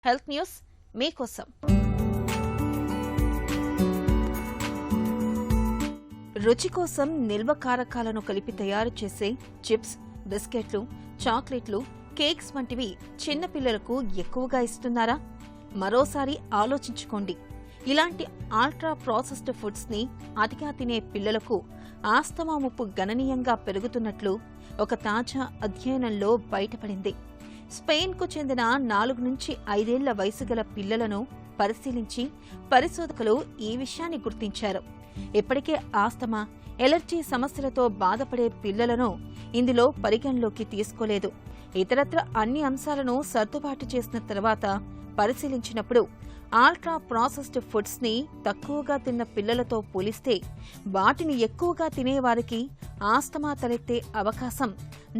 Health news మీకోసం. రుచి కోసం నిల్వ కారకాలను కలిపి తయారు చేసే చిప్స్, బిస్కెట్లు, చాక్లెట్లు, కేక్స్ వంటివి చిన్నపిల్లలకు ఎక్కువగా ఇస్తున్నారా? మరోసారి ఆలోచించుకోండి. ఇలాంటి అల్ట్రా ప్రాసెస్డ్ ఫుడ్స్ ని అతిగా తినే పిల్లలకు ఆస్తమా ముప్పు గణనీయంగా పెరుగుతున్నట్లు ఒక తాజా అధ్యయనంలో బయటపడింది. స్పెయిన్కు చెందిన 4 నుంచి 5 ఏళ్ల వయసు గల పిల్లలను పరిశీలించి పరిశోధకులు ఈ విషయాన్ని గుర్తించారు. ఇప్పటికే ఆస్తమా, ఎలర్జీ సమస్యలతో బాధపడే పిల్లలను ఇందులో పరిగణలోకి తీసుకోలేదు. ఇతరత్ర అన్ని అంశాలను సర్దుబాటు చేసిన తర్వాత పరిశీలించినప్పుడు అల్ట్రా ప్రాసెస్డ్ ఫుడ్స్ ని తక్కువగా తిన్న పిల్లలతో పోలిస్తే వాటిని ఎక్కువగా తినేవారికి ఆస్తమా తలెత్తే అవకాశం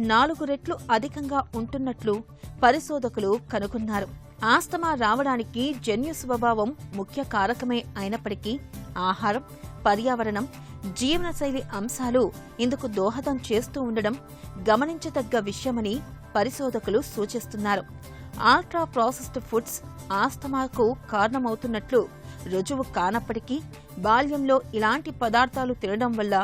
4 రెట్లు అధికంగా ఉంటున్నట్లు పరిశోధకులు కనుగొన్నారు. ఆస్తమా రావడానికి జన్యు స్వభావం ముఖ్య కారకమే అయినప్పటికీ ఆహారం, పర్యావరణం, జీవనశైలి అంశాలు ఇందుకు దోహదం చేస్తూ ఉండడం గమనించదగ్గ విషయమని పరిశోధకులు సూచిస్తున్నారు. అల్ట్రా ప్రాసెస్డ్ ఫుడ్స్ ఆస్తమాకు కారణమవుతున్నట్లు రుజువు కానప్పటికీ బాల్యంలో ఇలాంటి పదార్థాలు తినడం వల్ల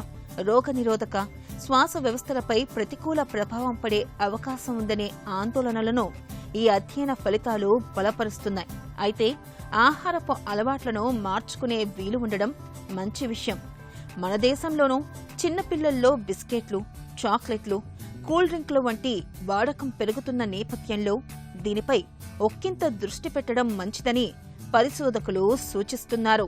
రోగనిరోధక, శ్వాస వ్యవస్థలపై ప్రతికూల ప్రభావం పడే అవకాశం ఉందనే ఆందోళనలను ఈ అధ్యయన ఫలితాలు బలపరుస్తున్నాయి. అయితే ఆహారపు అలవాట్లను మార్చుకునే వీలు ఉండడం మంచి విషయం. మన దేశంలోనూ చిన్నపిల్లల్లో బిస్కెట్లు, చాక్లెట్లు, కూల్ డ్రింక్లు వంటి వాడకం పెరుగుతున్న నేపథ్యంలో దీనిపై ఒక్కింత దృష్టి పెట్టడం మంచిదని పరిశోధకులు సూచిస్తున్నారు.